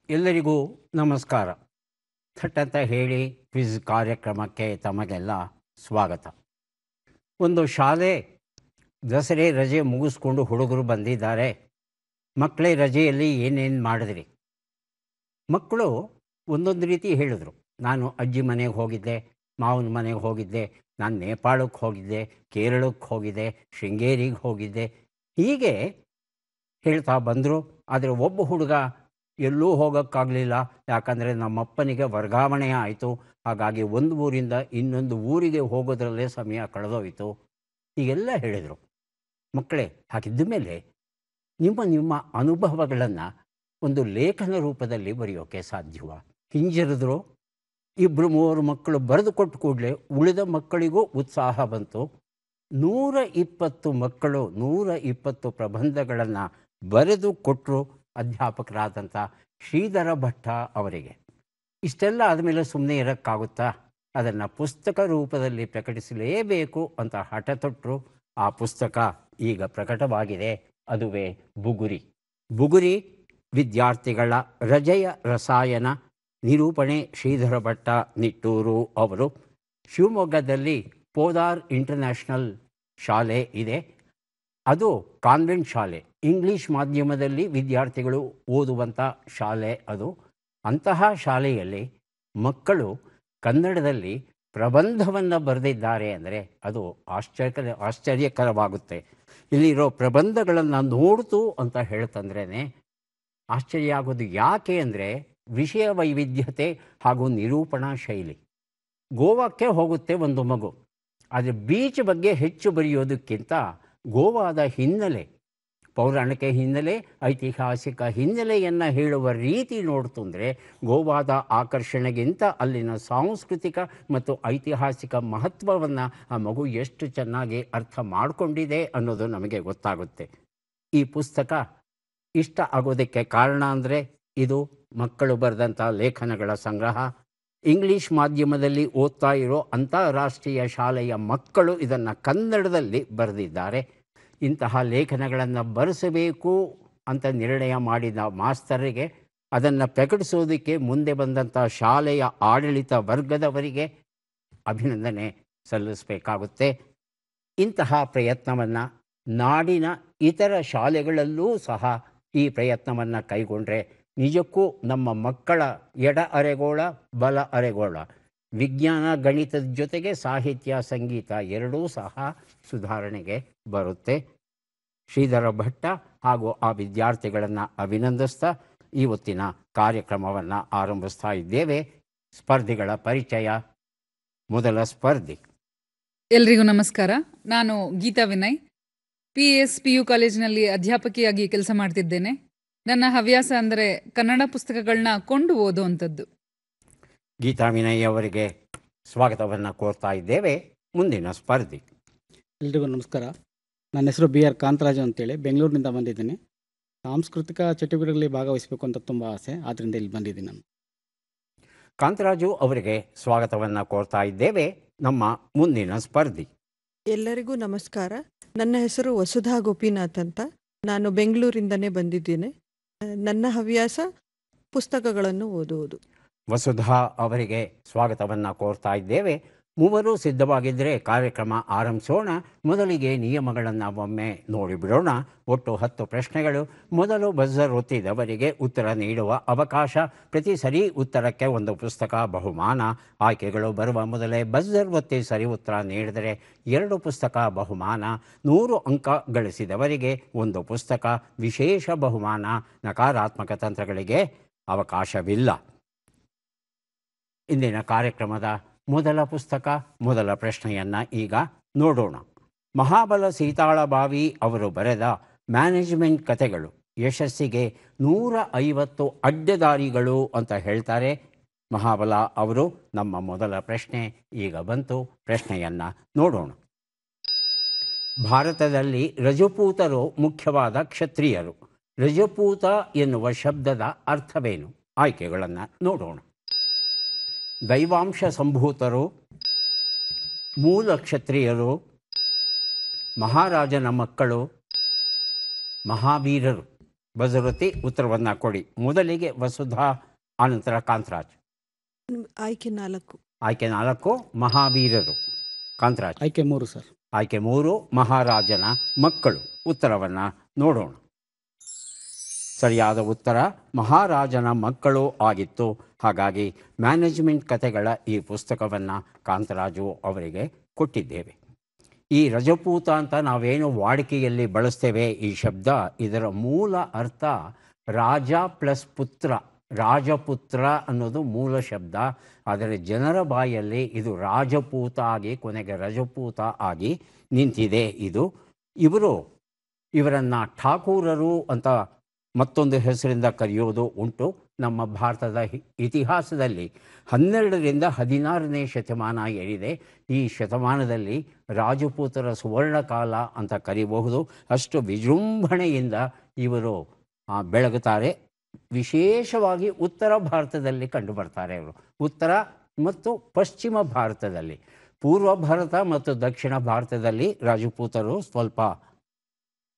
ಎಲ್ಲರಿಗೂ ನಮಸ್ಕಾರ. ಥಟ್ಟಂತ ಹೇಳಿ ಕ್ವಿಜ್ ಕಾರ್ಯಕ್ರಮಕ್ಕೆ ತಮಗೆಲ್ಲ ಸ್ವಾಗತ. ಒಂದು ಶಾಲೆ ದಸರೆ ರಜೆ ಮುಗಿಸ್ಕೊಂಡು ಹುಡುಗರು ಬಂದಿದ್ದಾರೆ. ಮಕ್ಕಳೇ ರಜೆಯಲ್ಲಿ ಏನೇನು ಮಾಡಿದ್ರಿ? ಮಕ್ಕಳು ಒಂದೊಂದು ರೀತಿ ಹೇಳಿದ್ರು. ನಾನು ಅಜ್ಜಿ ಮನೆಗೆ ಹೋಗಿದ್ದೆ, ಮಾವನ ಮನೆಗೆ ಹೋಗಿದ್ದೆ, ನಾನು ನೇಪಾಳಕ್ಕೆ ಹೋಗಿದ್ದೆ, ಕೇರಳಕ್ಕೆ ಹೋಗಿದ್ದೆ, ಶೃಂಗೇರಿಗೆ ಹೋಗಿದ್ದೆ, ಹೀಗೆ ಹೇಳ್ತಾ ಬಂದರು. ಆದರೆ ಒಬ್ಬ ಹುಡುಗ ಎಲ್ಲೂ ಹೋಗೋಕ್ಕಾಗಲಿಲ್ಲ, ಯಾಕಂದರೆ ನಮ್ಮಪ್ಪನಿಗೆ ವರ್ಗಾವಣೆ ಆಯಿತು, ಹಾಗಾಗಿ ಒಂದು ಊರಿಂದ ಇನ್ನೊಂದು ಊರಿಗೆ ಹೋಗೋದ್ರಲ್ಲೇ ಸಮಯ ಕಳೆದೋಯಿತು, ಹೀಗೆಲ್ಲ ಹೇಳಿದರು. ಮಕ್ಕಳೇ, ಹಾಗಿದ್ದ ಮೇಲೆ ನಿಮ್ಮ ನಿಮ್ಮ ಅನುಭವಗಳನ್ನು ಒಂದು ಲೇಖನ ರೂಪದಲ್ಲಿ ಬರೆಯೋಕ್ಕೆ ಸಾಧ್ಯವ? ಹಿಂಜರಿದ್ರು. ಇಬ್ಬರು ಮೂವರು ಮಕ್ಕಳು ಬರೆದು ಕೊಟ್ಟ ಕೂಡಲೇ ಉಳಿದ ಮಕ್ಕಳಿಗೂ ಉತ್ಸಾಹ ಬಂತು. 120 ಮಕ್ಕಳು 120 ಪ್ರಬಂಧಗಳನ್ನು ಬರೆದು ಕೊಟ್ಟರು ಅಧ್ಯಾಪಕರಾದಂಥ ಶ್ರೀಧರ ಭಟ್ಟ ಅವರಿಗೆ. ಇಷ್ಟೆಲ್ಲ ಆದಮೇಲೆ ಸುಮ್ಮನೆ ಇರೋಕ್ಕಾಗುತ್ತಾ? ಅದನ್ನು ಪುಸ್ತಕ ರೂಪದಲ್ಲಿ ಪ್ರಕಟಿಸಲೇಬೇಕು ಅಂತ ಹಠ ತೊಟ್ಟರು. ಆ ಪುಸ್ತಕ ಈಗ ಪ್ರಕಟವಾಗಿದೆ. ಅದುವೇ ಬುಗುರಿ. ಬುಗುರಿ ವಿದ್ಯಾರ್ಥಿಗಳ ರಜೆಯ ರಸಾಯನ. ನಿರೂಪಣೆ ಶ್ರೀಧರ ಭಟ್ಟ ನಿಟ್ಟೂರು ಅವರು. ಶಿವಮೊಗ್ಗದಲ್ಲಿ ಪೋದಾರ್ ಇಂಟರ್ನ್ಯಾಷನಲ್ ಶಾಲೆ ಇದೆ. ಅದು ಕಾನ್ವೆಂಟ್ ಶಾಲೆ, ಇಂಗ್ಲೀಷ್ ಮಾಧ್ಯಮದಲ್ಲಿ ವಿದ್ಯಾರ್ಥಿಗಳು ಓದುವಂಥ ಶಾಲೆ ಅದು. ಅಂತಹ ಶಾಲೆಯಲ್ಲಿ ಮಕ್ಕಳು ಕನ್ನಡದಲ್ಲಿ ಪ್ರಬಂಧವನ್ನು ಬರೆದಿದ್ದಾರೆ ಅಂದರೆ ಅದು ಆಶ್ಚರ್ಯಕರವಾಗುತ್ತೆ. ಇಲ್ಲಿರೋ ಪ್ರಬಂಧಗಳನ್ನು ನೋಡ್ತು ಅಂತ ಹೇಳ್ತಂದ್ರೇ ಆಶ್ಚರ್ಯ ಆಗೋದು. ಯಾಕೆ ಅಂದರೆ ವಿಷಯ ವೈವಿಧ್ಯತೆ ಹಾಗೂ ನಿರೂಪಣಾ ಶೈಲಿ. ಗೋವಾಕ್ಕೆ ಹೋಗುತ್ತೆ ಒಂದು ಮಗು, ಆದರೆ ಬೀಚ್ ಬಗ್ಗೆ ಹೆಚ್ಚು ಬರೆಯೋದಕ್ಕಿಂತ ಗೋವಾದ ಹಿನ್ನೆಲೆ, ಪೌರಾಣಿಕ ಹಿನ್ನೆಲೆ, ಐತಿಹಾಸಿಕ ಹಿನ್ನೆಲೆಯನ್ನು ಹೇಳುವ ರೀತಿ ನೋಡ್ತು ಅಂದರೆ ಗೋವಾದ ಆಕರ್ಷಣೆಗಿಂತ ಅಲ್ಲಿನ ಸಾಂಸ್ಕೃತಿಕ ಮತ್ತು ಐತಿಹಾಸಿಕ ಮಹತ್ವವನ್ನು ಆ ಮಗು ಎಷ್ಟು ಚೆನ್ನಾಗಿ ಅರ್ಥ ಮಾಡಿಕೊಂಡಿದೆ ಅನ್ನೋದು ನಮಗೆ ಗೊತ್ತಾಗುತ್ತೆ. ಈ ಪುಸ್ತಕ ಇಷ್ಟ ಆಗೋದಕ್ಕೆ ಕಾರಣ ಅಂದರೆ ಇದು ಮಕ್ಕಳು ಬರೆದಂಥ ಲೇಖನಗಳ ಸಂಗ್ರಹ. ಇಂಗ್ಲೀಷ್ ಮಾಧ್ಯಮದಲ್ಲಿ ಓದ್ತಾ ಇರೋ ಅಂತಾರಾಷ್ಟ್ರೀಯ ಶಾಲೆಯ ಮಕ್ಕಳು ಇದನ್ನು ಕನ್ನಡದಲ್ಲಿ ಬರೆದಿದ್ದಾರೆ. ಇಂತಹ ಲೇಖನಗಳನ್ನು ಬರೆಸಬೇಕು ಅಂತ ನಿರ್ಣಯ ಮಾಡಿದ ಮಾಸ್ತರಿಗೆ, ಅದನ್ನು ಪ್ರಕಟಿಸೋದಕ್ಕೆ ಮುಂದೆ ಬಂದಂಥ ಶಾಲೆಯ ಆಡಳಿತ ವರ್ಗದವರಿಗೆ ಅಭಿನಂದನೆ ಸಲ್ಲಿಸಬೇಕಾಗುತ್ತೆ. ಇಂತಹ ಪ್ರಯತ್ನವನ್ನು ನಾಡಿನ ಇತರ ಶಾಲೆಗಳಲ್ಲೂ ಸಹ ಈ ಪ್ರಯತ್ನವನ್ನು ಕೈಗೊಂಡ್ರೆ ನಿಜಕ್ಕೂ ನಮ್ಮ ಮಕ್ಕಳ ಎಡ ಅರೆಗೋಳ ಬಲ ಅರೆಗೋಳ, ವಿಜ್ಞಾನ ಗಣಿತದ ಜೊತೆಗೆ ಸಾಹಿತ್ಯ ಸಂಗೀತ ಎರಡೂ ಸಹ ಸುಧಾರಣೆಗೆ ಬರುತ್ತೆ. ಶ್ರೀಧರ ಭಟ್ಟ ಹಾಗೂ ಆ ವಿದ್ಯಾರ್ಥಿಗಳನ್ನು ಅಭಿನಂದಿಸ್ತಾ ಇವತ್ತಿನ ಕಾರ್ಯಕ್ರಮವನ್ನು ಆರಂಭಿಸ್ತಾ ಇದ್ದೇವೆ. ಸ್ಪರ್ಧಿಗಳ ಪರಿಚಯ. ಮೊದಲ ಸ್ಪರ್ಧಿ. ಎಲ್ರಿಗೂ ನಮಸ್ಕಾರ. ನಾನು ಗೀತಾ ವಿನಯ್, PU ಕಾಲೇಜಿನಲ್ಲಿ ಅಧ್ಯಾಪಕಿಯಾಗಿ ಕೆಲಸ ಮಾಡ್ತಿದ್ದೇನೆ. ನನ್ನ ಹವ್ಯಾಸ ಅಂದರೆ ಕನ್ನಡ ಪುಸ್ತಕಗಳನ್ನ ಕೊಂಡು ಓದುವಂಥದ್ದು. ಗೀತಾ ವಿನಯ್ ಅವರಿಗೆ ಸ್ವಾಗತವನ್ನು ಕೋರ್ತಾ ಇದ್ದೇವೆ. ಮುಂದಿನ ಸ್ಪರ್ಧಿ. ಎಲ್ರಿಗೂ ನಮಸ್ಕಾರ. ನನ್ನ ಹೆಸರು BR ಕಾಂತರಾಜು ಅಂತೇಳಿ ಬೆಂಗಳೂರಿನಿಂದ ಬಂದಿದ್ದೀನಿ. ಸಾಂಸ್ಕೃತಿಕ ಚಟುವಟಿಕೆಗಳಲ್ಲಿ ಭಾಗವಹಿಸಬೇಕು ಅಂತ ತುಂಬ ಆಸೆ, ಆದ್ದರಿಂದ ಇಲ್ಲಿ ಬಂದಿದ್ದೀನಿ ನಾನು. ಕಾಂತರಾಜು ಅವರಿಗೆ ಸ್ವಾಗತವನ್ನು ಕೋರ್ತಾ ಇದ್ದೇವೆ. ನಮ್ಮ ಮುಂದಿನ ಸ್ಪರ್ಧಿ. ಎಲ್ಲರಿಗೂ ನಮಸ್ಕಾರ. ನನ್ನ ಹೆಸರು ವಸುಧಾ ಗೋಪಿನಾಥ್ ಅಂತ. ನಾನು ಬೆಂಗಳೂರಿಂದನೇ ಬಂದಿದ್ದೇನೆ. ನನ್ನ ಹವ್ಯಾಸ ಪುಸ್ತಕಗಳನ್ನು ಓದುವುದು. ವಸುಧಾ ಅವರಿಗೆ ಸ್ವಾಗತವನ್ನು ಕೋರ್ತಾ ಇದ್ದೇವೆ. ಮೂವರು ಸಿದ್ಧವಾಗಿದ್ದರೆ ಕಾರ್ಯಕ್ರಮ ಆರಂಭಿಸೋಣ. ಮೊದಲಿಗೆ ನಿಯಮಗಳನ್ನು ಒಮ್ಮೆ ನೋಡಿಬಿಡೋಣ. ಒಟ್ಟು 10 ಪ್ರಶ್ನೆಗಳು. ಮೊದಲು ಬಜರ್ ಒತ್ತಿದವರಿಗೆ ಉತ್ತರ ನೀಡುವ ಅವಕಾಶ. ಪ್ರತಿ ಸರಿ ಉತ್ತರಕ್ಕೆ ಒಂದು ಪುಸ್ತಕ ಬಹುಮಾನ. ಆಯ್ಕೆಗಳು ಬರುವ ಮೊದಲೇ ಬಜರ್ ಒತ್ತಿ ಸರಿ ಉತ್ತರ ನೀಡಿದರೆ 2 ಪುಸ್ತಕ ಬಹುಮಾನ. 100 ಅಂಕ ಗಳಿಸಿದವರಿಗೆ ಒಂದು ಪುಸ್ತಕ ವಿಶೇಷ ಬಹುಮಾನ. ನಕಾರಾತ್ಮಕ ತಂತ್ರಗಳಿಗೆ ಅವಕಾಶವಿಲ್ಲ. ಇಂದಿನ ಕಾರ್ಯಕ್ರಮದ ಮೊದಲ ಪುಸ್ತಕ, ಮೊದಲ ಪ್ರಶ್ನೆಯನ್ನು ಈಗ ನೋಡೋಣ. ಮಹಾಬಲ ಸೀತಾಳಬಾವಿ ಅವರು ಬರೆದ ಮ್ಯಾನೇಜ್ಮೆಂಟ್ ಕಥೆಗಳು ಯಶಸ್ಸಿಗೆ 150 ಅಡ್ಡದಾರಿಗಳು ಅಂತ ಹೇಳ್ತಾರೆ ಮಹಾಬಲ ಅವರು. ನಮ್ಮ ಮೊದಲ ಪ್ರಶ್ನೆ ಈಗ ಬಂತು. ಪ್ರಶ್ನೆಯನ್ನು ನೋಡೋಣ. ಭಾರತದಲ್ಲಿ ರಜಪೂತರು ಮುಖ್ಯವಾದ ಕ್ಷತ್ರಿಯರು. ರಜಪೂತ ಎನ್ನುವ ಶಬ್ದದ ಅರ್ಥವೇನು? ಆಯ್ಕೆಗಳನ್ನು ನೋಡೋಣ. ದೈವಾಂಶ ಸಂಭೂತರು, ಮೂಲ ಕ್ಷತ್ರಿಯರು, ಮಹಾರಾಜನ ಮಕ್ಕಳು, ಮಹಾವೀರರು. ಬಜರುತಿ ಉತ್ತರವನ್ನು ಕೊಡಿ. ಮೊದಲಿಗೆ ವಸುಧಾ, ಆನಂತರ ಕಾಂತರಾಜ್. ಆಯ್ಕೆ 4. ಆಯ್ಕೆ 4 ಮಹಾವೀರರು. ಕಾಂತರಾಜ್. ಆಯ್ಕೆ 3 ಸರ್. ಆಯ್ಕೆ 3 ಮಹಾರಾಜನ ಮಕ್ಕಳು. ಉತ್ತರವನ್ನು ನೋಡೋಣ. ಸರಿಯಾದ ಉತ್ತರ ಮಹಾರಾಜನ ಮಕ್ಕಳು ಆಗಿತ್ತು. ಹಾಗಾಗಿ ಮ್ಯಾನೇಜ್ಮೆಂಟ್ ಕಥೆಗಳ ಈ ಪುಸ್ತಕವನ್ನು ಕಾಂತರಾಜು ಅವರಿಗೆ ಕೊಟ್ಟಿದ್ದೇವೆ. ಈ ರಜಪೂತ ಅಂತ ನಾವೇನು ವಾಡಿಕೆಯಲ್ಲಿ ಬಳಸ್ತೇವೆ ಈ ಶಬ್ದ, ಇದರ ಮೂಲ ಅರ್ಥ ರಾಜ ಪ್ಲಸ್ ಪುತ್ರ, ರಾಜಪುತ್ರ ಅನ್ನೋದು ಮೂಲ ಶಬ್ದ. ಆದರೆ ಜನರ ಬಾಯಲ್ಲಿ ಇದು ರಾಜಪೂತ ಆಗಿ ಕೊನೆಗೆ ರಜಪೂತ ಆಗಿ ನಿಂತಿದೆ. ಇವರನ್ನು ಠಾಕೂರರು ಅಂತ ಮತ್ತೊಂದು ಹೆಸರಿಂದ ಕರೆಯೋದು ಉಂಟು. ನಮ್ಮ ಭಾರತದ ಇತಿಹಾಸದಲ್ಲಿ 12ರಿಂದ 16ನೇ ಶತಮಾನ ಏನಿದೆ, ಈ ಶತಮಾನದಲ್ಲಿ ರಾಜಪೂತರ ಸುವರ್ಣಕಾಲ ಅಂತ ಕರೀಬಹುದು. ಅಷ್ಟು ವಿಜೃಂಭಣೆಯಿಂದ ಇವರು ಬೆಳಗುತ್ತಾರೆ. ವಿಶೇಷವಾಗಿ ಉತ್ತರ ಭಾರತದಲ್ಲಿ ಕಂಡುಬರ್ತಾರೆ ಇವರು. ಉತ್ತರ ಮತ್ತು ಪಶ್ಚಿಮ ಭಾರತದಲ್ಲಿ, ಪೂರ್ವ ಭಾರತ ಮತ್ತು ದಕ್ಷಿಣ ಭಾರತದಲ್ಲಿ ರಾಜಪೂತರು ಸ್ವಲ್ಪ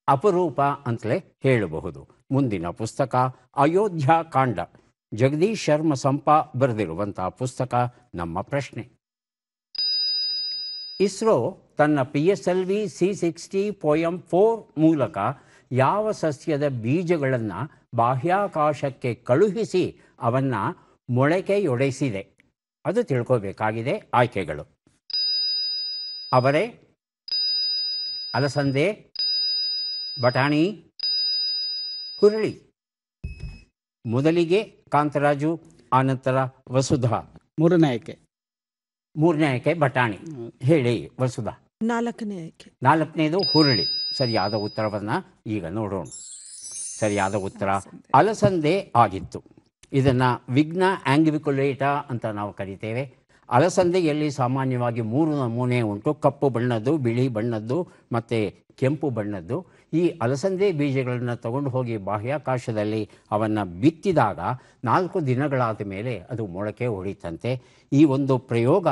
ಅಪರೂಪ ಅಂತಲೇ ಹೇಳಬಹುದು. ಮುಂದಿನ ಪುಸ್ತಕ ಅಯೋಧ್ಯಾಕಾಂಡ. ಜಗದೀಶ್ ಶರ್ಮ ಸಂಪ ಬರೆದಿರುವಂಥ ಪುಸ್ತಕ. ನಮ್ಮ ಪ್ರಶ್ನೆ: ಇಸ್ರೋ ತನ್ನ PSLV C60 ಪೋಯಂ 4 ಮೂಲಕ ಯಾವ ಸಸ್ಯದ ಬೀಜಗಳನ್ನು ಬಾಹ್ಯಾಕಾಶಕ್ಕೆ ಕಳುಹಿಸಿ ಅವನ್ನು ಮೊಳಕೆಯೊಡೆಸಿದೆ? ಅದು ತಿಳ್ಕೋಬೇಕಾಗಿದೆ. ಆಯ್ಕೆಗಳು: ಅವರೆ, ಅಲಸಂದೆ, ಬಟಾಣಿ, ಹುರುಳಿ. ಮೊದಲಿಗೆ ಕಾಂತರಾಜು, ಆನಂತರ ವಸುಧಾ. 3ನೇ ಆಯ್ಕೆ. 3ನೇ ಆಯ್ಕೆ ಬಟಾಣಿ. ಹೇಳಿ ವಸುಧಾ. 4ನೇ ಆಯ್ಕೆ. 4ನೇದು ಹುರುಳಿ. ಸರಿಯಾದ ಉತ್ತರವನ್ನು ಈಗ ನೋಡೋಣ. ಸರಿಯಾದ ಉತ್ತರ ಅಲಸಂದೆ ಆಗಿತ್ತು. ಇದನ್ನು ವಿಘ್ನ ಆಂಗ್ವಿಕ್ಯುಲೇಟಾ ಅಂತ ನಾವು ಕರಿತೇವೆ. ಅಲಸಂದೆಯಲ್ಲಿ ಸಾಮಾನ್ಯವಾಗಿ 3 ನಮೂನೆ ಉಂಟು: ಕಪ್ಪು ಬಣ್ಣದ್ದು, ಬಿಳಿ ಬಣ್ಣದ್ದು ಮತ್ತು ಕೆಂಪು ಬಣ್ಣದ್ದು. ಈ ಅಲಸಂದೆ ಬೀಜಗಳನ್ನು ತಗೊಂಡು ಹೋಗಿ ಬಾಹ್ಯಾಕಾಶದಲ್ಲಿ ಅವನ್ನು ಬಿತ್ತಿದಾಗ 4 ದಿನಗಳಾದ ಮೇಲೆ ಅದು ಮೊಳಕೆ ಹೊಡಿತಂತೆ. ಈ ಒಂದು ಪ್ರಯೋಗ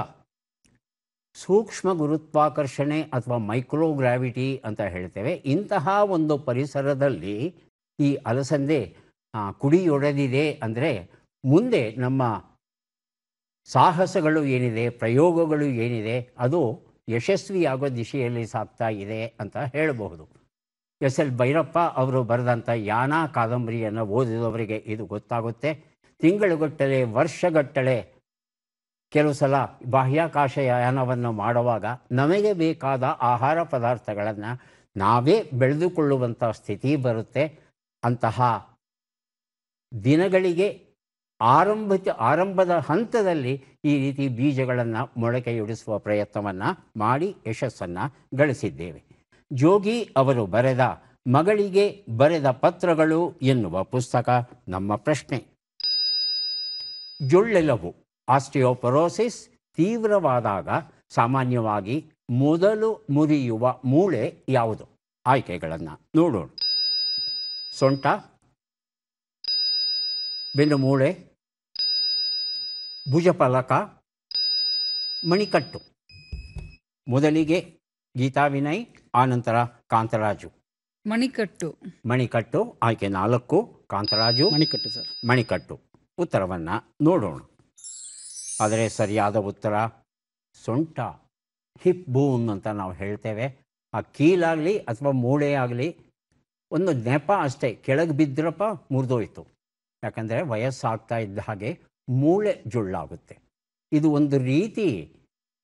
ಸೂಕ್ಷ್ಮ ಗುರುತ್ವಾಕರ್ಷಣೆ ಅಥವಾ ಮೈಕ್ರೋಗ್ರಾವಿಟಿ ಅಂತ ಹೇಳ್ತೇವೆ. ಇಂತಹ ಒಂದು ಪರಿಸರದಲ್ಲಿ ಈ ಅಲಸಂದೆ ಕುಡಿಯೊಡೆದಿದೆ ಅಂದರೆ ಮುಂದೆ ನಮ್ಮ ಸಾಹಸಗಳು ಏನಿದೆ, ಪ್ರಯೋಗಗಳು ಏನಿದೆ, ಅದು ಯಶಸ್ವಿಯಾಗೋ ದಿಶೆಯಲ್ಲಿ ಸಾಗ್ತಾ ಇದೆ ಅಂತ ಹೇಳಬಹುದು. SL ಭೈರಪ್ಪ ಅವರು ಬರೆದಂಥ ಯಾನ ಕಾದಂಬರಿಯನ್ನು ಓದಿದವರಿಗೆ ಇದು ಗೊತ್ತಾಗುತ್ತೆ. ತಿಂಗಳುಗಟ್ಟಲೆ, ವರ್ಷಗಟ್ಟಲೆ, ಕೆಲವು ಸಲ ಬಾಹ್ಯಾಕಾಶ ಯಾನವನ್ನು ಮಾಡುವಾಗ ನಮಗೆ ಬೇಕಾದ ಆಹಾರ ಪದಾರ್ಥಗಳನ್ನು ನಾವೇ ಬೆಳೆದುಕೊಳ್ಳುವಂಥ ಸ್ಥಿತಿ ಬರುತ್ತೆ. ಅಂತಹ ದಿನಗಳಿಗೆ ಆರಂಭದ ಹಂತದಲ್ಲಿ ಈ ರೀತಿ ಬೀಜಗಳನ್ನು ಮೊಳಕೆಯೊಡಿಸುವ ಪ್ರಯತ್ನವನ್ನು ಮಾಡಿ ಯಶಸ್ಸನ್ನು ಗಳಿಸಿದ್ದೇವೆ. ಜೋಗಿ ಅವರು ಬರೆದ ಮಗಳಿಗೆ ಬರೆದ ಪತ್ರಗಳು ಎನ್ನುವ ಪುಸ್ತಕ. ನಮ್ಮ ಪ್ರಶ್ನೆ: ಜೊಳ್ಳೆಲವು ಆಸ್ಟಿಯೋಪೊರೋಸಿಸ್ ತೀವ್ರವಾದಾಗ ಸಾಮಾನ್ಯವಾಗಿ ಮೊದಲು ಮುರಿಯುವ ಮೂಳೆ ಯಾವುದು? ಆಯ್ಕೆಗಳನ್ನು ನೋಡೋಣ. ಸೊಂಟ, ಬೆನ್ನುಮೂಳೆ, ಭುಜಫಲಕ, ಮಣಿಕಟ್ಟು. ಮೊದಲಿಗೆ ಗೀತಾ ವಿನಯ್, ಆನಂತರ ಕಾಂತರಾಜು. ಮಣಿಕಟ್ಟು ಆಯ್ಕೆ 4. ಕಾಂತರಾಜು ಮಣಿಕಟ್ಟು ಸರ್. ಮಣಿಕಟ್ಟು. ಉತ್ತರವನ್ನು ನೋಡೋಣ. ಆದರೆ ಸರಿಯಾದ ಉತ್ತರ ಸೊಂಟ, ಹಿಪ್ ಬೋನ್ ಅಂತ ನಾವು ಹೇಳ್ತೇವೆ. ಆ ಕೀಲಾಗಲಿ ಅಥವಾ ಮೂಳೆ ಆಗಲಿ ಒಂದು ನೆಪ ಅಷ್ಟೇ, ಕೆಳಗೆ ಬಿದ್ದರಪ್ಪ ಮುರಿದೋಯ್ತು. ಯಾಕಂದರೆ ವಯಸ್ಸಾಗ್ತಾ ಇದ್ದ ಹಾಗೆ ಮೂಳೆ ಜೊಳ್ಳಾಗುತ್ತೆ. ಇದು ಒಂದು ರೀತಿ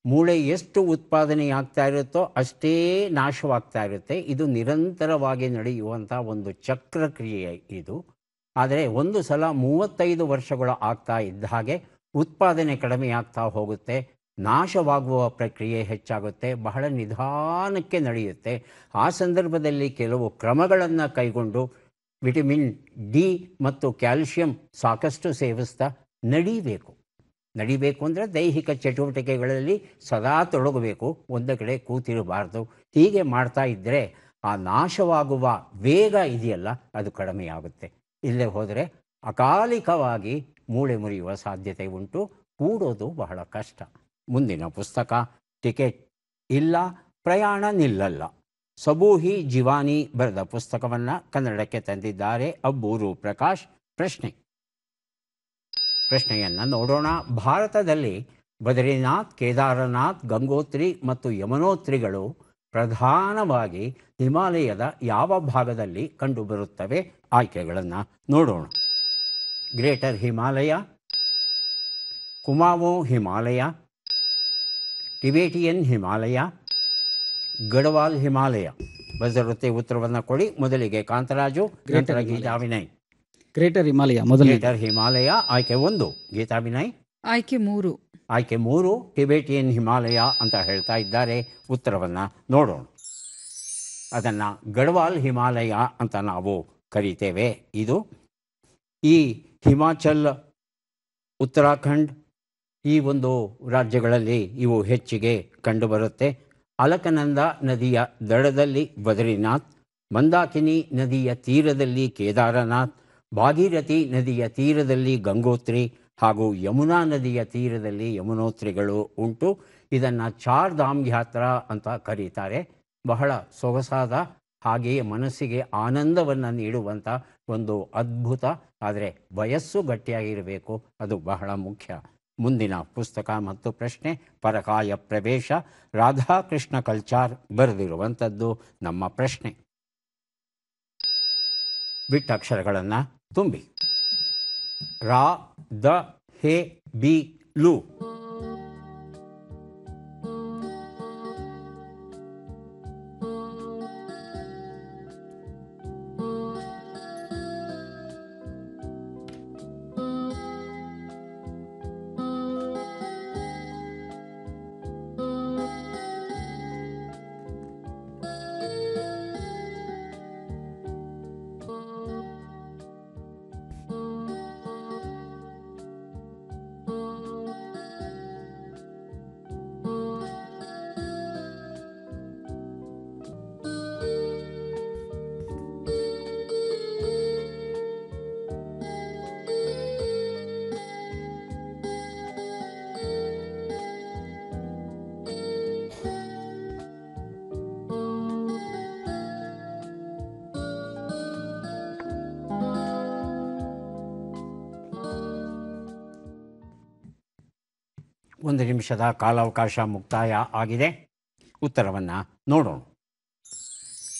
ಮೂಳೆ ಎಷ್ಟು ಉತ್ಪಾದನೆಯಾಗ್ತಾ ಇರುತ್ತೋ ಅಷ್ಟೇ ನಾಶವಾಗ್ತಾ ಇರುತ್ತೆ. ಇದು ನಿರಂತರವಾಗಿ ನಡೆಯುವಂಥ ಒಂದು ಚಕ್ರಕ್ರಿಯೆ ಇದು. ಆದರೆ ಒಂದು ಸಲ 35 ವರ್ಷಗಳು ಆಗ್ತಾ ಇದ್ದ ಹಾಗೆ ಉತ್ಪಾದನೆ ಕಡಿಮೆಯಾಗ್ತಾ ಹೋಗುತ್ತೆ, ನಾಶವಾಗುವ ಪ್ರಕ್ರಿಯೆ ಹೆಚ್ಚಾಗುತ್ತೆ, ಬಹಳ ನಿಧಾನಕ್ಕೆ ನಡೆಯುತ್ತೆ. ಆ ಸಂದರ್ಭದಲ್ಲಿ ಕೆಲವು ಕ್ರಮಗಳನ್ನು ಕೈಗೊಂಡು ವಿಟಮಿನ್ ಡಿ ಮತ್ತು ಕ್ಯಾಲ್ಶಿಯಂ ಸಾಕಷ್ಟು ಸೇವಿಸ್ತಾ ನಡಿಬೇಕು ಅಂದರೆ ದೈಹಿಕ ಚಟುವಟಿಕೆಗಳಲ್ಲಿ ಸದಾ ತೊಡಗಬೇಕು, ಒಂದು ಕಡೆ ಕೂತಿರಬಾರ್ದು. ಹೀಗೆ ಮಾಡ್ತಾ ಇದ್ದರೆ ಆ ನಾಶವಾಗುವ ವೇಗ ಇದೆಯಲ್ಲ ಅದು ಕಡಿಮೆಯಾಗುತ್ತೆ. ಇಲ್ಲೇ ಹೋದರೆ ಅಕಾಲಿಕವಾಗಿ ಮೂಳೆ ಮುರಿಯುವ ಸಾಧ್ಯತೆ ಉಂಟು, ಕೂಡೋದು ಬಹಳ ಕಷ್ಟ. ಮುಂದಿನ ಪುಸ್ತಕ ಟಿಕೆಟ್ ಇಲ್ಲ, ಪ್ರಯಾಣ ನಿಲ್ಲಲ್ಲ. ಸಬೂಹಿ ಜಿವಾನಿ ಬರೆದ ಪುಸ್ತಕವನ್ನು ಕನ್ನಡಕ್ಕೆ ತಂದಿದ್ದಾರೆ ಅಬ್ಬೂರು ಪ್ರಕಾಶ್. ಪ್ರಶ್ನೆಯನ್ನು ನೋಡೋಣ. ಭಾರತದಲ್ಲಿ ಬದ್ರಿನಾಥ್, ಕೇದಾರನಾಥ್, ಗಂಗೋತ್ರಿ ಮತ್ತು ಯಮನೋತ್ರಿಗಳು ಪ್ರಧಾನವಾಗಿ ಹಿಮಾಲಯದ ಯಾವ ಭಾಗದಲ್ಲಿ ಕಂಡುಬರುತ್ತವೆ? ಆಯ್ಕೆಗಳನ್ನು ನೋಡೋಣ. Greater Himalaya, Kumaon Himalaya, Tibetan Himalaya, Garhwal Himalaya. ಬಜರುತ್ತೆ ಉತ್ತರವನ್ನು ಕೊಡಿ. ಮೊದಲಿಗೆ ಕಾಂತರಾಜು, ನಂತರ ಗೀತಾ ವಿನಯ್. ಗ್ರೇಟರ್ ಹಿಮಾಲಯ ಮೊದಲ. ಗ್ರೇಟರ್ ಹಿಮಾಲಯ ಆಯ್ಕೆ 1. ಗೀತಾ ವಿನಯ್ ಆಯ್ಕೆ 3. ಆಯ್ಕೆ 3 ಟಿಬೇಟಿಯನ್ ಹಿಮಾಲಯ ಅಂತ ಹೇಳ್ತಾ ಇದ್ದಾರೆ. ಉತ್ತರವನ್ನು ನೋಡೋಣ. ಅದನ್ನು ಗಢವಾಲ್ ಹಿಮಾಲಯ ಅಂತ ನಾವು ಕರಿತೇವೆ. ಇದು ಈ ಹಿಮಾಚಲ್, ಉತ್ತರಾಖಂಡ್ ಈ ಒಂದು ರಾಜ್ಯಗಳಲ್ಲಿ ಇವು ಹೆಚ್ಚಿಗೆ ಕಂಡುಬರುತ್ತೆ. ಅಲಕನಂದ ನದಿಯ ದಡದಲ್ಲಿ ಬದ್ರಿನಾಥ್, ಮಂದಾಕಿನಿ ನದಿಯ ತೀರದಲ್ಲಿ ಕೇದಾರನಾಥ್, ಭಾಗೀರಥಿ ನದಿಯ ತೀರದಲ್ಲಿ ಗಂಗೋತ್ರಿ ಹಾಗೂ ಯಮುನಾ ನದಿಯ ತೀರದಲ್ಲಿ ಯಮುನೋತ್ರಿಗಳು ಉಂಟು. ಇದನ್ನು ಚಾರ್ ಧಾಮ್ ಯಾತ್ರಾ ಅಂತ ಕರೀತಾರೆ. ಬಹಳ ಸೊಗಸಾದ ಹಾಗೆಯೇ ಮನಸ್ಸಿಗೆ ಆನಂದವನ್ನು ನೀಡುವಂಥ ಒಂದು ಅದ್ಭುತ. ಆದರೆ ವಯಸ್ಸು ಗಟ್ಟಿಯಾಗಿರಬೇಕು, ಅದು ಬಹಳ ಮುಖ್ಯ. ಮುಂದಿನ ಪುಸ್ತಕ ಮತ್ತು ಪ್ರಶ್ನೆ ಪರಕಾಯ ಪ್ರವೇಶ, ರಾಧಾಕೃಷ್ಣ ಕಲ್ಚಾರ್ ಬರೆದಿರುವಂಥದ್ದು ನಮ್ಮ ಪ್ರಶ್ನೆ. ಬಿಟ್ಟ ಅಕ್ಷರಗಳನ್ನು ತುಂಬಿ. ರಾ, ದ, ಹೆ, ಬಿ, ಲು. ಒಂದು ನಿಮಿಷದ ಕಾಲಾವಕಾಶ ಮುಕ್ತಾಯ ಆಗಿದೆ. ಉತ್ತರವನ್ನು ನೋಡೋಣ.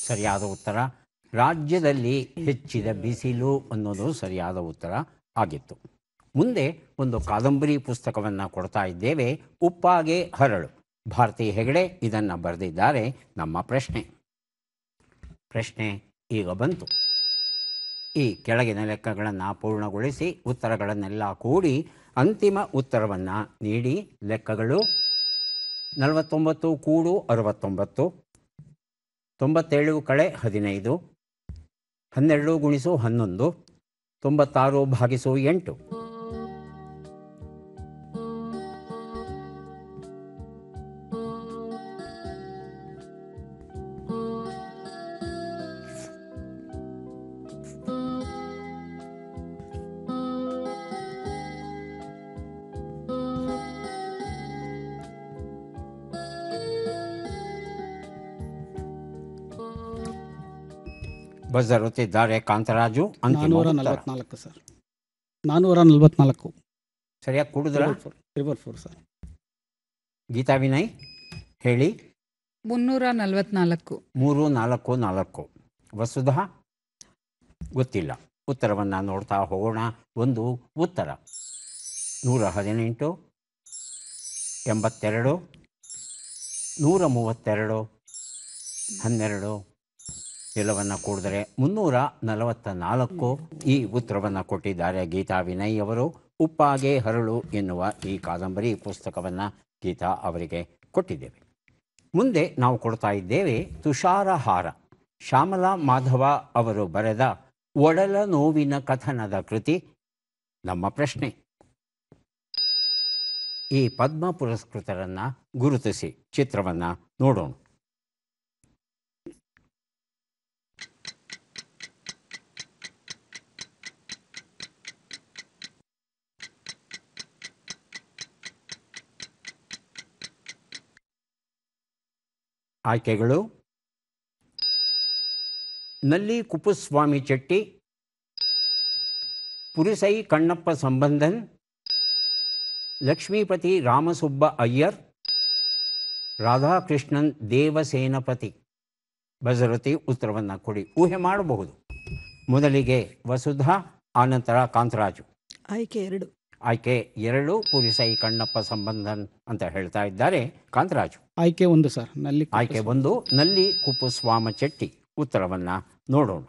ಸರಿಯಾದ ಉತ್ತರ ರಾಜ್ಯದಲ್ಲಿ ಹೆಚ್ಚಿದ ಬಿಸಿಲು ಅನ್ನೋದು ಸರಿಯಾದ ಉತ್ತರ ಆಗಿತ್ತು. ಮುಂದೆ ಒಂದು ಕಾದಂಬರಿ ಪುಸ್ತಕವನ್ನು ಕೊಡ್ತಾ ಇದ್ದೇವೆ. ಉಪ್ಪಾಗೆ ಹರಳು, ಭಾರತಿ ಹೆಗಡೆ ಇದನ್ನು ಬರೆದಿದ್ದಾರೆ. ನಮ್ಮ ಪ್ರಶ್ನೆ ಈಗ ಬಂತು. ಈ ಕೆಳಗಿನ ಲೆಕ್ಕಗಳನ್ನು ಪೂರ್ಣಗೊಳಿಸಿ ಉತ್ತರಗಳನ್ನೆಲ್ಲ ಕೂಡಿ ಅಂತಿಮ ಉತ್ತರವನ್ನು ನೀಡಿ. ಲೆಕ್ಕಗಳು 49 ಕೂಡು 69, 97 ಕಳೆ 15, 12 ಗುಣಿಸು 11, 96 ಭಾಗಿಸು 8. ಬಜರುತ್ತಿದ್ದಾರೆ ಕಾಂತರಾಜು. 444 ಸರ್. 444 ಸರಿಯಾಗಿ ಕೂಡಿದ್ರ? 444 ಸರ್. ಗೀತಾ ವಿನಯ್ ಹೇಳಿ. 344. 344. ವಸುಧಾ ಗೊತ್ತಿಲ್ಲ. ಉತ್ತರವನ್ನು ನೋಡ್ತಾ ಹೋಗೋಣ. ಒಂದು ಉತ್ತರ 118, 82, 132, 12 ಎಲ್ಲವನ್ನು ಕೂಡಿದರೆ 344 ಈ ಉತ್ತರವನ್ನು ಕೊಟ್ಟಿದ್ದಾರೆ ಗೀತಾ ವಿನಯ್ ಅವರು. ಉಪ್ಪಾಗೆ ಹರಳು ಎನ್ನುವ ಈ ಕಾದಂಬರಿ ಪುಸ್ತಕವನ್ನು ಗೀತಾ ಅವರಿಗೆ ಕೊಟ್ಟಿದ್ದೇವೆ. ಮುಂದೆ ನಾವು ಕೊಡ್ತಾ ಇದ್ದೇವೆ ತುಷಾರಹಾರ, ಶ್ಯಾಮಲಾ ಮಾಧವ ಅವರು ಬರೆದ ಒಡಲ ನೋವಿನ ಕಥನದ ಕೃತಿ. ನಮ್ಮ ಪ್ರಶ್ನೆ, ಈ ಪದ್ಮ ಪುರಸ್ಕೃತರನ್ನು ಗುರುತಿಸಿ ಚಿತ್ರವನ್ನು ನೋಡೋಣ. ಆಯ್ಕೆಗಳು ನಲ್ಲಿ ಕುಪ್ಪುಸ್ವಾಮಿ ಚೆಟ್ಟಿ, ಪುರಿಸೈ ಕಣ್ಣಪ್ಪ ಸಂಬಂಧನ್, ಲಕ್ಷ್ಮೀಪತಿ ರಾಮಸುಬ್ಬ ಅಯ್ಯರ್, ರಾಧಾಕೃಷ್ಣನ್ ದೇವಸೇನಪತಿ. ಬಜರತಿ ಉತ್ತರವನ್ನು ಕೊಡಿ. ಊಹೆ ಮಾಡಬಹುದು. ಮೊದಲಿಗೆ ವಸುಧಾ, ಆನಂತರ ಕಾಂತರಾಜು. ಆಯ್ಕೆ 2. ಆಯ್ಕೆ 2 ಪುರಿಸೈ ಕಣ್ಣಪ್ಪ ಸಂಬಂಧನ್ ಅಂತ ಹೇಳ್ತಾ ಇದ್ದಾರೆ. ಕಾಂತರಾಜು. ಆಯ್ಕೆ 1 ಸರ್, ನಲ್ಲಿ ಆಯ್ಕೆ 1 ನಲ್ಲಿ ಕುಪ್ಪುಸ್ವಾಮ ಚೆಟ್ಟಿ. ಉತ್ತರವನ್ನು ನೋಡೋಣ.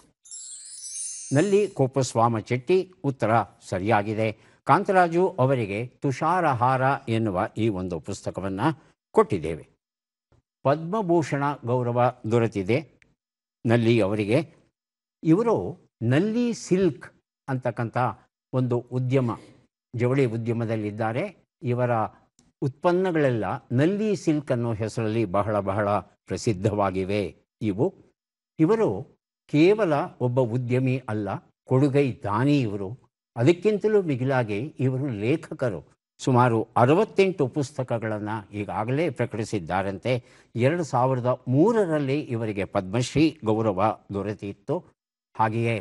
ನಲ್ಲಿ ಕುಪ್ಪುಸ್ವಾಮ ಚೆಟ್ಟಿ ಉತ್ತರ ಸರಿಯಾಗಿದೆ. ಕಾಂತರಾಜು ಅವರಿಗೆ ತುಷಾರಹಾರ ಎನ್ನುವ ಈ ಒಂದು ಪುಸ್ತಕವನ್ನು ಕೊಟ್ಟಿದ್ದೇವೆ. ಪದ್ಮಭೂಷಣ ಗೌರವ ದೊರೆತಿದೆ ನಲ್ಲಿ ಅವರಿಗೆ. ಇವರು ನಲ್ಲಿ ಸಿಲ್ಕ್ ಅಂತಕ್ಕಂಥ ಒಂದು ಉದ್ಯಮ, ಜವಳಿ ಉದ್ಯಮದಲ್ಲಿದ್ದಾರೆ. ಇವರ ಉತ್ಪನ್ನಗಳೆಲ್ಲ ನಲ್ಲಿ ಸಿಲ್ಕ್ ಅನ್ನೋ ಹೆಸರಲ್ಲಿ ಬಹಳ ಬಹಳ ಪ್ರಸಿದ್ಧವಾಗಿವೆ. ಇವರು ಕೇವಲ ಒಬ್ಬ ಉದ್ಯಮಿ ಅಲ್ಲ, ಕೊಡುಗೈ ದಾನಿ ಇವರು. ಅದಕ್ಕಿಂತಲೂ ಮಿಗಿಲಾಗಿ ಇವರು ಲೇಖಕರು. ಸುಮಾರು 68 ಪುಸ್ತಕಗಳನ್ನು ಈಗಾಗಲೇ ಪ್ರಕಟಿಸಿದ್ದಾರಂತೆ. 2003ರಲ್ಲಿ ಇವರಿಗೆ ಪದ್ಮಶ್ರೀ ಗೌರವ ದೊರೆತಿತ್ತು. ಹಾಗೆಯೇ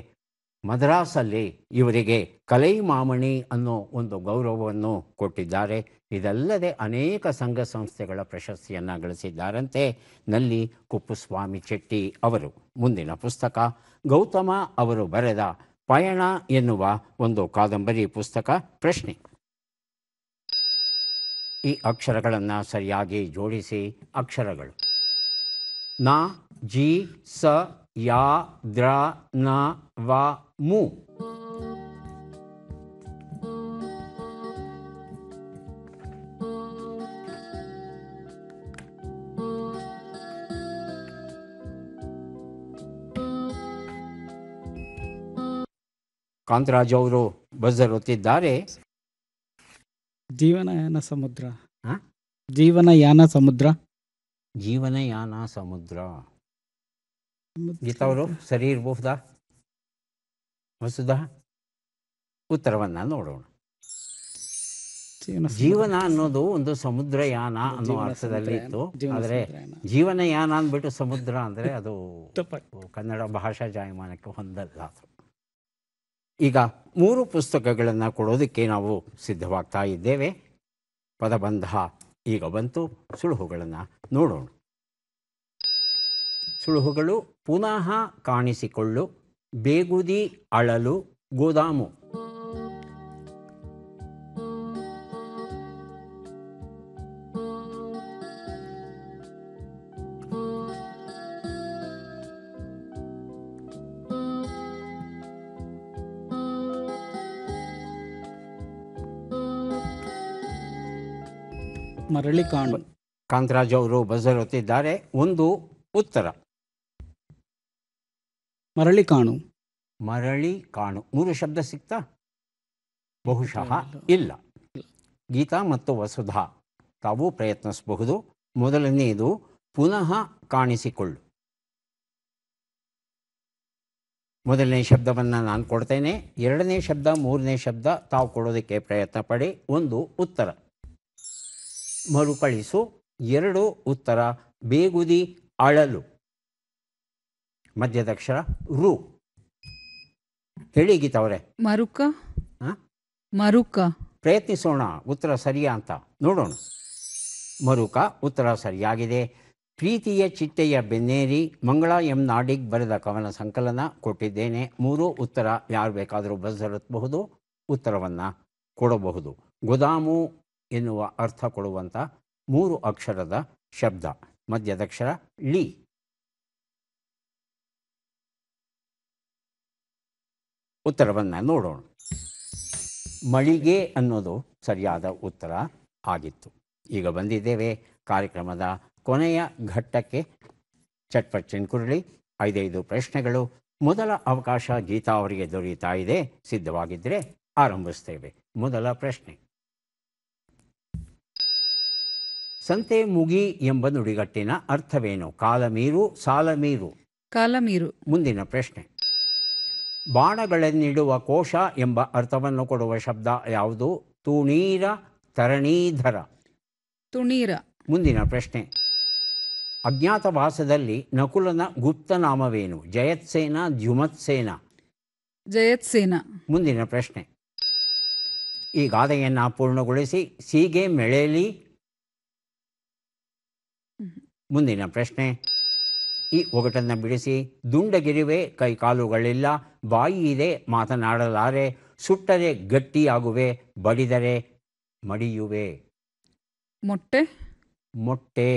ಮದ್ರಾಸಲ್ಲಿ ಇವರಿಗೆ ಕಲೈಮಾಮಣಿ ಅನ್ನೋ ಒಂದು ಗೌರವವನ್ನು ಕೊಟ್ಟಿದ್ದಾರೆ. ಇದಲ್ಲದೆ ಅನೇಕ ಸಂಘ ಸಂಸ್ಥೆಗಳ ಪ್ರಶಸ್ತಿಯನ್ನು ಗಳಿಸಿದ್ದಾರಂತೆ ನಲ್ಲಿ ಕುಪ್ಪುಸ್ವಾಮಿ ಚೆಟ್ಟಿ ಅವರು. ಮುಂದಿನ ಪುಸ್ತಕ ಗೌತಮ ಅವರು ಬರೆದ ಪಯಣ ಎನ್ನುವ ಒಂದು ಕಾದಂಬರಿ ಪುಸ್ತಕ. ಪ್ರಶ್ನೆ: ಈ ಅಕ್ಷರಗಳನ್ನು ಸರಿಯಾಗಿ ಜೋಡಿಸಿ. ಅಕ್ಷರಗಳು: ನ, ಜಿ, ಸ, ಯಾ, ದ್ರ, ನ, ವ, ಮು. ಕಾಂತರಾಜ್ ಅವರು ಬಜರ್ ಒತ್ತಿದ್ದಾರೆ. ಜೀವನಯಾನ ಸಮುದ್ರ. ಹ? ಜೀವನಯಾನ ಸಮುದ್ರ. ಜೀವನಯಾನ ಸಮುದ್ರ. ಗೀತಾ ಅವರು ಸರಿ ಇರಬಹುದಾ? ವಸುಧಾ, ಉತ್ತರವನ್ನು ನೋಡೋಣ. ಜೀವನ ಅನ್ನೋದು ಒಂದು ಸಮುದ್ರಯಾನ ಅನ್ನೋ ಅರ್ಥದಲ್ಲಿತ್ತು. ಆದರೆ ಜೀವನಯಾನ ಅಂದ್ಬಿಟ್ಟು ಸಮುದ್ರ ಅಂದರೆ ಅದು ಕನ್ನಡ ಭಾಷಾ ಜಾಯಮಾನಕ್ಕೆ ಹೊಂದಲ್ಲ. ಈಗ 3 ಪುಸ್ತಕಗಳನ್ನು ಕೊಡೋದಕ್ಕೆ ನಾವು ಸಿದ್ಧವಾಗ್ತಾ ಇದ್ದೇವೆ. ಪದಬಂಧ ಈಗ ಬಂತು. ಸುಳುಹುಗಳನ್ನು ನೋಡೋಣ. ಸುಳುಹುಗಳು: ಪುನಃ ಕಾಣಿಸಿಕೊಳ್ಳು, ಬೇಗುದಿ ಅಳಲು, ಗೋದಾಮು. ಮರಳಿ ಕಾಣು. ಕಾಂತರಾಜ್ ಅವರು ಬಜರ್ ಒತ್ತಿದ್ದಾರೆ. ಒಂದು ಉತ್ತರ: ಮರಳಿ ಕಾಣು. ಮರಳಿ ಕಾಣು. 3 ಶಬ್ದ ಸಿಗ್ತಾ? ಬಹುಶಃ ಇಲ್ಲ. ಗೀತಾ ಮತ್ತು ವಸುಧಾ ತಾವು ಪ್ರಯತ್ನಿಸಬಹುದು. ಮೊದಲನೆಯದು ಪುನಃ ಕಾಣಿಸಿಕೊಳ್ಳು. ಮೊದಲನೇ ಶಬ್ದವನ್ನು ನಾನು ಕೊಡ್ತೇನೆ. 2ನೇ ಶಬ್ದ, 3ನೇ ಶಬ್ದ ತಾವು ಕೊಡೋದಕ್ಕೆ ಪ್ರಯತ್ನ ಪಡಿ. 1 ಉತ್ತರ. ಮರುಕಳಿಸು. 2 ಉತ್ತರ. ಬೇಗುದಿ ಅಳಲು. ಮಧ್ಯದಕ್ಷರ ರು. ಹೇಳಿ ಗೀತಾ ಅವರೇ. ಮರುಕ. ಮರುಕ. ಪ್ರಯತ್ನಿಸೋಣ ಉತ್ತರ ಸರಿಯಾ ಅಂತ ನೋಡೋಣ. ಮರುಕ ಉತ್ತರ ಸರಿಯಾಗಿದೆ. ಪ್ರೀತಿಯ ಚಿಟ್ಟೆಯ ಬೆನ್ನೇರಿ ಮಂಗಳಾ ಎಂ ನಾಡಿಗ್ ಬರೆದ ಕವನ ಸಂಕಲನ ಕೊಟ್ಟಿದ್ದೇನೆ. 3 ಉತ್ತರ. ಯಾರು ಬೇಕಾದರೂ ಬರೆಸಬಹುದು, ಉತ್ತರವನ್ನು ಕೊಡಬಹುದು. ಗೋದಾಮು ಎನ್ನುವ ಅರ್ಥ ಕೊಡುವಂಥ 3 ಅಕ್ಷರದ ಶಬ್ದ. ಮಧ್ಯದಕ್ಷರ ಳಿ. ಉತ್ತರವನ್ನು ನೋಡೋಣ. ಮಳಿಗೆ ಅನ್ನೋದು ಸರಿಯಾದ ಉತ್ತರ ಆಗಿತ್ತು. ಈಗ ಬಂದಿದ್ದೇವೆ ಕಾರ್ಯಕ್ರಮದ ಕೊನೆಯ ಘಟ್ಟಕ್ಕೆ. ಚಟ್ಪಟ್ ಚಿನ್ಕುರುಳಿ. 5 ಪ್ರಶ್ನೆಗಳು. ಮೊದಲ ಅವಕಾಶ ಗೀತಾ ಅವರಿಗೆ ದೊರೆಯುತ್ತಾ ಇದೆ. ಸಿದ್ಧವಾಗಿದ್ದರೆ ಆರಂಭಿಸ್ತೇವೆ. ಮೊದಲ ಪ್ರಶ್ನೆ: ಸಂತೆ ಮುಗಿ ಎಂಬ ನುಡಿಗಟ್ಟಿನ ಅರ್ಥವೇನು? ಕಾಲಮೀರು, ಸಾಲಮೀರು. ಕಾಲಮೀರು. ಮುಂದಿನ ಪ್ರಶ್ನೆ: ಬಾಣಗಳನ್ನಿಡುವ ಕೋಶ ಎಂಬ ಅರ್ಥವನ್ನು ಕೊಡುವ ಶಬ್ದ ಯಾವುದು? ತೂಣೀರ, ತರಣೀಧರ. ತುಣೀರ. ಮುಂದಿನ ಪ್ರಶ್ನೆ: ಅಜ್ಞಾತವಾಸದಲ್ಲಿ ನಕುಲನ ಗುಪ್ತನಾಮವೇನು? ಜಯತ್ಸೇನ, ದ್ಯುಮತ್ಸೇನ? ಜಯತ್ಸೇನ. ಮುಂದಿನ ಪ್ರಶ್ನೆ. ಈ ಗಾದೆಯನ್ನು ಪೂರ್ಣಗೊಳಿಸಿ. ಸೀಗೆ ಮೆಳೆಲಿ. ಮುಂದಿನ ಪ್ರಶ್ನೆ. ಈ ಒಗಟನ್ನು ಬಿಡಿಸಿ. ದುಂಡಗಿರುವೆ, ಕೈಕಾಲುಗಳಿಲ್ಲ, ಬಾಯಿ ಇದೆ, ಮಾತನಾಡಲಾರೆ, ಸುಟ್ಟರೆ ಗಟ್ಟಿಯಾಗುವೆ, ಬಡಿದರೆ ಮಡಿಯುವೆ. ಮೊಟ್ಟೆ. ಮೊಟ್ಟೆ.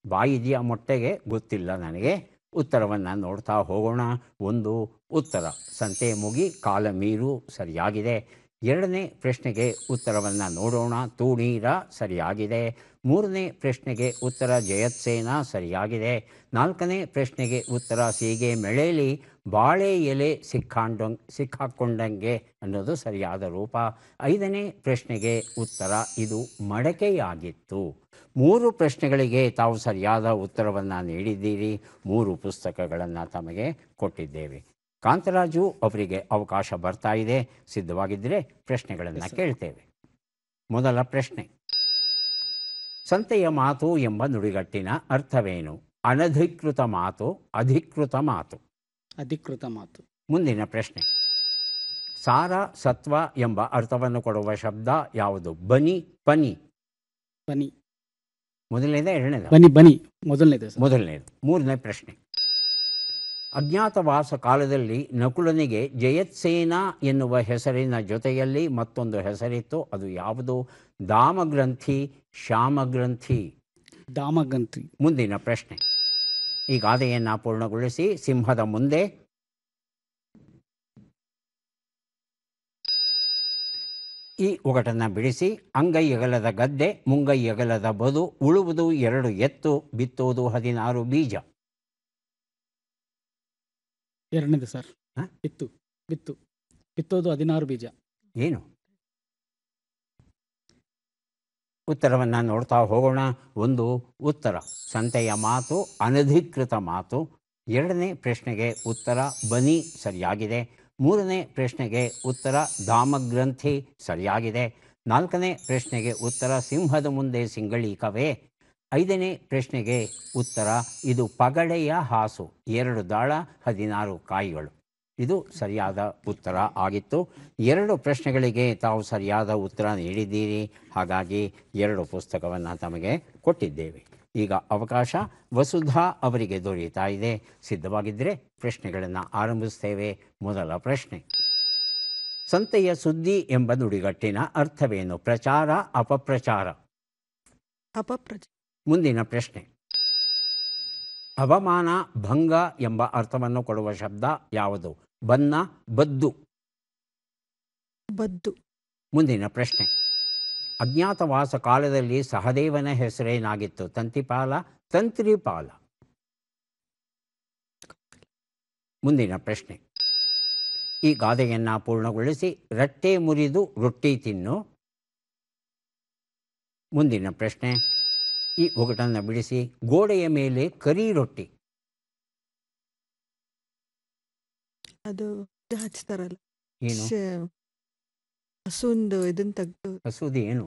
ಬಾಯಿದೆಯಾ ಮೊಟ್ಟೆಗೆ? ಗೊತ್ತಿಲ್ಲ ನನಗೆ. ಉತ್ತರವನ್ನು ನೋಡ್ತಾ ಹೋಗೋಣ. ಒಂದು ಉತ್ತರ ಸಂತೆ ಮುಗಿ ಕಾಲ ಮೀರು ಸರಿಯಾಗಿದೆ. ಎರಡನೇ ಪ್ರಶ್ನೆಗೆ ಉತ್ತರವನ್ನು ನೋಡೋಣ. ತೂಣೀರ ಸರಿಯಾಗಿದೆ. ಮೂರನೇ ಪ್ರಶ್ನೆಗೆ ಉತ್ತರ ಜಯತ್ಸೇನ ಸರಿಯಾಗಿದೆ. ನಾಲ್ಕನೇ ಪ್ರಶ್ನೆಗೆ ಉತ್ತರ ಸೀಗೆ ಮೆಳೆಲಿ ಬಾಳೆ ಎಲೆ ಸಿಕ್ಕಾಕೊಂಡಂಗೆ ಅನ್ನೋದು ಸರಿಯಾದ ರೂಪ. ಐದನೇ ಪ್ರಶ್ನೆಗೆ ಉತ್ತರ ಇದು ಮಡಕೆಯಾಗಿತ್ತು. ಮೂರು ಪ್ರಶ್ನೆಗಳಿಗೆ ತಾವು ಸರಿಯಾದ ಉತ್ತರವನ್ನು ನೀಡಿದ್ದೀರಿ. 3 ಪುಸ್ತಕಗಳನ್ನು ತಮಗೆ ಕೊಟ್ಟಿದ್ದೇವೆ. ಕಾಂತರಾಜು ಅವರಿಗೆ ಅವಕಾಶ ಬರ್ತಾ ಇದೆ. ಸಿದ್ಧವಾಗಿದ್ದರೆ ಪ್ರಶ್ನೆಗಳನ್ನು ಕೇಳ್ತೇವೆ. ಮೊದಲ ಪ್ರಶ್ನೆ. ಸಂತೆಯ ಮಾತು ಎಂಬ ನುಡಿಗಟ್ಟಿನ ಅರ್ಥವೇನು? ಅನಧಿಕೃತ ಮಾತು, ಅಧಿಕೃತ ಮಾತು? ಅಧಿಕೃತ ಮಾತು. ಮುಂದಿನ ಪ್ರಶ್ನೆ. ಸಾರ, ಸತ್ವ ಎಂಬ ಅರ್ಥವನ್ನು ಕೊಡುವ ಶಬ್ದ ಯಾವುದು? ಬನಿ, ಪನಿ? ಬನಿ. ಮೊದಲನೇದ ಎರಡನೇದ? ಬನಿ ಮೊದಲನೇದು. ಮೊದಲನೇದು. ಮೂರನೇ ಪ್ರಶ್ನೆ. ಅಜ್ಞಾತವಾಸ ಕಾಲದಲ್ಲಿ ನಕುಲನಿಗೆ ಜಯತ್ಸೇನ ಎನ್ನುವ ಹೆಸರಿನ ಜೊತೆಯಲ್ಲಿ ಮತ್ತೊಂದು ಹೆಸರಿತ್ತು. ಅದು ಯಾವುದು? ದಾಮಗ್ರಂಥಿ, ಶ್ಯಾಮಗ್ರಂಥಿ? ದಾಮಗ್ರಂಥಿ. ಮುಂದಿನ ಪ್ರಶ್ನೆ. ಈ ಗಾದೆಯನ್ನು ಪೂರ್ಣಗೊಳಿಸಿ. ಸಿಂಹದ ಮುಂದೆ. ಈ ಒಗಟನ್ನು ಬಿಡಿಸಿ. ಅಂಗೈ ಅಗಲದ ಗದ್ದೆ, ಮುಂಗೈ ಅಗಲದ ಬದು, ಉಳುವುದು 2 ಎತ್ತು, ಬಿತ್ತೋದು 16 ಬೀಜ? ಎರಡನೇದು ಸರ್. ಬಿತ್ತೋದು 16 ಬೀಜ. ಏನು? ಉತ್ತರವನ್ನು ನೋಡ್ತಾ ಹೋಗೋಣ. ಒಂದು ಉತ್ತರ ಸಂತೆಯ ಮಾತು, ಅನಧಿಕೃತ ಮಾತು. ಎರಡನೇ ಪ್ರಶ್ನೆಗೆ ಉತ್ತರ ಬನಿ ಸರಿಯಾಗಿದೆ. ಮೂರನೇ ಪ್ರಶ್ನೆಗೆ ಉತ್ತರ ದಾಮಗ್ರಂಥಿ ಸರಿಯಾಗಿದೆ. ನಾಲ್ಕನೇ ಪ್ರಶ್ನೆಗೆ ಉತ್ತರ ಸಿಂಹದ ಮುಂದೆ ಸಿಂಗಳೀಕವೇ? ಐದನೇ ಪ್ರಶ್ನೆಗೆ ಉತ್ತರ ಇದು ಪಗಡೆಯ ಹಾಸು, 2 ದಾಳ 16 ಕಾಯಿಗಳು. ಇದು ಸರಿಯಾದ ಉತ್ತರ ಆಗಿತ್ತು. 2 ಪ್ರಶ್ನೆಗಳಿಗೆ ತಾವು ಸರಿಯಾದ ಉತ್ತರ ನೀಡಿದ್ದೀರಿ. ಹಾಗಾಗಿ 2 ಪುಸ್ತಕವನ್ನು ತಮಗೆ ಕೊಟ್ಟಿದ್ದೇವೆ. ಈಗ ಅವಕಾಶ ವಸುಧಾ ಅವರಿಗೆ ದೊರೆಯುತ್ತಾ ಇದೆ. ಸಿದ್ಧವಾಗಿದ್ದರೆ ಪ್ರಶ್ನೆಗಳನ್ನು ಆರಂಭಿಸ್ತೇವೆ. ಮೊದಲ ಪ್ರಶ್ನೆ. ಸಂತೆಯ ಸುದ್ದಿ ಎಂಬ ನುಡಿಗಟ್ಟಿನ ಅರ್ಥವೇನು? ಪ್ರಚಾರ, ಅಪಪ್ರಚಾರ? ಅಪಪ್ರಚಾರ. ಮುಂದಿನ ಪ್ರಶ್ನೆ. ಅವಮಾನ, ಭಂಗ ಎಂಬ ಅರ್ಥವನ್ನು ಕೊಡುವ ಶಬ್ದ ಯಾವುದು? ಬನ್ನ, ಬದ್ದು? ಬದ್ದು. ಮುಂದಿನ ಪ್ರಶ್ನೆ. ಅಜ್ಞಾತವಾಸ ಕಾಲದಲ್ಲಿ ಸಹದೇವನ ಹೆಸರೇನಾಗಿತ್ತು? ತಂತಿಪಾಲ, ತಂತ್ರಿಪಾಲ? ಮುಂದಿನ ಪ್ರಶ್ನೆ. ಈ ಗಾದೆಯನ್ನು ಪೂರ್ಣಗೊಳಿಸಿ. ರಟ್ಟೆ ಮುರಿದು ರೊಟ್ಟಿ ತಿನ್ನು. ಮುಂದಿನ ಪ್ರಶ್ನೆ. ಈ ಒಗಟನ್ನು ಬಿಡಿಸಿ. ಗೋಡೆಯ ಮೇಲೆ ಕರಿ ರೊಟ್ಟಿ? ಅದು ಹಚ್ತಾರಲ್ಲ, ಏನು? ಹಸುಂದು ಇದನ್ನ ತೆಗ್ದು ಹಸುದು ಏನು?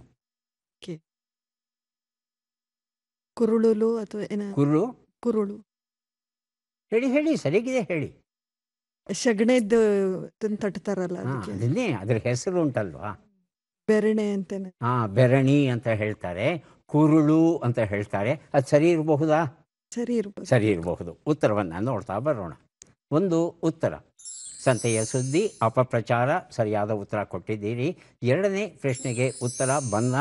ಕುರುಳುಲು ಅಥವಾ ಏನ? ಕುರುಳು? ಕುರುಳು. ಹೇಳಿ ಹೇಳಿ, ಸರಿಯಾಗಿದೆ ಹೇಳಿ. ಶಗಣೆದ್ದು ಇದನ್ನ ತಟ್ತಾರಲ್ಲ, ಅದಕ್ಕೆ ಅದನ್ನೇ, ಅದ್ರ ಹೆಸರು ಉಂಟಲ್ವಾ? ಬೆರಣೆ ಅಂತೇನೆ. ಬೆರಣಿ ಅಂತ ಹೇಳ್ತಾರೆ, ಕುರುಳು ಅಂತ ಹೇಳ್ತಾರೆ. ಅದು ಸರಿ ಇರಬಹುದಾ? ಸರಿ ಇರ್ಬೋದು. ಸರಿ ಇರಬಹುದು. ಉತ್ತರವನ್ನು ನೋಡ್ತಾ ಬರೋಣ. ಒಂದು ಉತ್ತರ ಸಂತೆಯ ಸುದ್ದಿ, ಅಪಪ್ರಚಾರ ಸರಿಯಾದ ಉತ್ತರ ಕೊಟ್ಟಿದ್ದೀರಿ. ಎರಡನೇ ಪ್ರಶ್ನೆಗೆ ಉತ್ತರ ಬನ್ನ,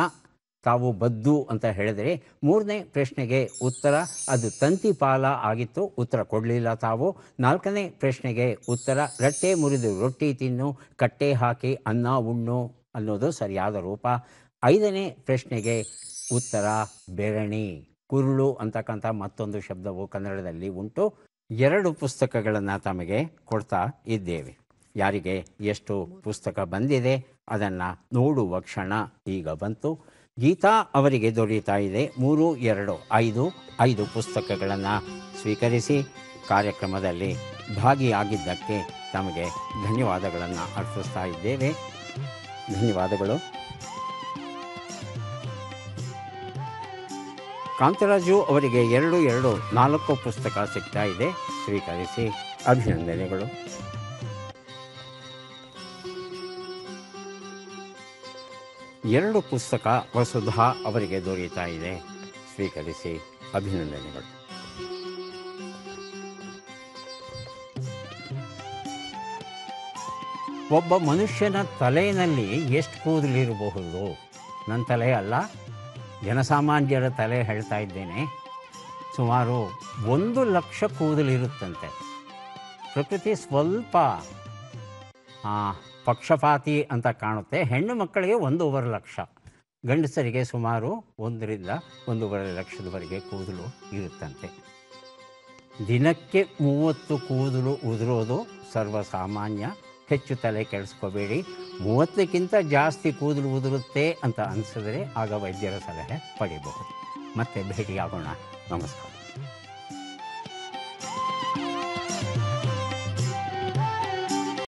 ತಾವು ಬದ್ದು ಅಂತ ಹೇಳಿದರೆ. ಮೂರನೇ ಪ್ರಶ್ನೆಗೆ ಉತ್ತರ ಅದು ತಂತಿಪಾಲ ಆಗಿತ್ತು, ಉತ್ತರ ಕೊಡಲಿಲ್ಲ ತಾವು. ನಾಲ್ಕನೇ ಪ್ರಶ್ನೆಗೆ ಉತ್ತರ ರಟ್ಟೆ ಮುರಿದು ರೊಟ್ಟಿ ತಿನ್ನು, ಕಟ್ಟೆ ಹಾಕಿ ಅನ್ನ ಉಣ್ಣು ಅನ್ನೋದು ಸರಿಯಾದ ರೂಪ. ಐದನೇ ಪ್ರಶ್ನೆಗೆ ಉತ್ತರ ಬೆರಣಿ, ಕುರುಳು ಅಂತಕ್ಕಂಥ ಮತ್ತೊಂದು ಶಬ್ದವು ಕನ್ನಡದಲ್ಲಿ ಉಂಟು. 2 ಪುಸ್ತಕಗಳನ್ನು ತಮಗೆ ಕೊಡ್ತಾ ಇದ್ದೇವೆ. ಯಾರಿಗೆ ಎಷ್ಟು ಪುಸ್ತಕ ಬಂದಿದೆ ಅದನ್ನು ನೋಡುವ ಕ್ಷಣ ಈಗ ಬಂತು. ಗೀತಾ ಅವರಿಗೆ ದೊರೆಯುತ್ತಾ ಇದೆ 3, 2, 5 ಪುಸ್ತಕಗಳನ್ನು ಸ್ವೀಕರಿಸಿ ಕಾರ್ಯಕ್ರಮದಲ್ಲಿ ಭಾಗಿಯಾಗಿದ್ದಕ್ಕೆ ತಮಗೆ ಧನ್ಯವಾದಗಳನ್ನು ಅರ್ಪಿಸ್ತಾ ಇದ್ದೇವೆ. ಧನ್ಯವಾದಗಳು. ಕಾಂತರಾಜು ಅವರಿಗೆ 4 ಪುಸ್ತಕ ಸಿಗ್ತಾ ಇದೆ, ಸ್ವೀಕರಿಸಿ. ಅಭಿನಂದನೆಗಳು. 2 ಪುಸ್ತಕ ವಸುಧಾ ಅವರಿಗೆ ದೊರೆಯುತ್ತಾ ಇದೆ, ಸ್ವೀಕರಿಸಿ. ಅಭಿನಂದನೆಗಳು. ಒಬ್ಬ ಮನುಷ್ಯನ ತಲೆಯಲ್ಲಿ ಎಷ್ಟು ಕೂದಲಿರಬಹುದು? ನನ್ನ ತಲೆ ಅಲ್ಲ, ಜನಸಾಮಾನ್ಯರ ತಲೆ ಹೇಳ್ತಾ ಇದ್ದೇನೆ. ಸುಮಾರು 1,00,000 ಕೂದಲಿರುತ್ತಂತೆ. ಪ್ರಕೃತಿ ಸ್ವಲ್ಪ ಪಕ್ಷಪಾತಿ ಅಂತ ಕಾಣುತ್ತೆ. ಹೆಣ್ಣು ಮಕ್ಕಳಿಗೆ 1.5 ಲಕ್ಷ, ಗಂಡಸರಿಗೆ ಸುಮಾರು 1 ರಿಂದ 1.5 ಲಕ್ಷದವರೆಗೆ ಕೂದಲು ಇರುತ್ತಂತೆ. ದಿನಕ್ಕೆ 30 ಕೂದಲು ಉದುರೋದು ಸರ್ವಸಾಮಾನ್ಯ. ಹೆಚ್ಚು ತಲೆ ಕೆಡಿಸ್ಕೋಬೇಡಿ. 30ಕ್ಕಿಂತ ಜಾಸ್ತಿ ಕೂದಲು ಉದುರುತ್ತೆ ಅಂತ ಅನಿಸಿದ್ರೆ ಆಗ ವೈದ್ಯರ ಸಲಹೆ ಪಡಿಬಹುದು. ಮತ್ತೆ ಭೇಟಿಯಾಗೋಣ. ನಮಸ್ಕಾರ.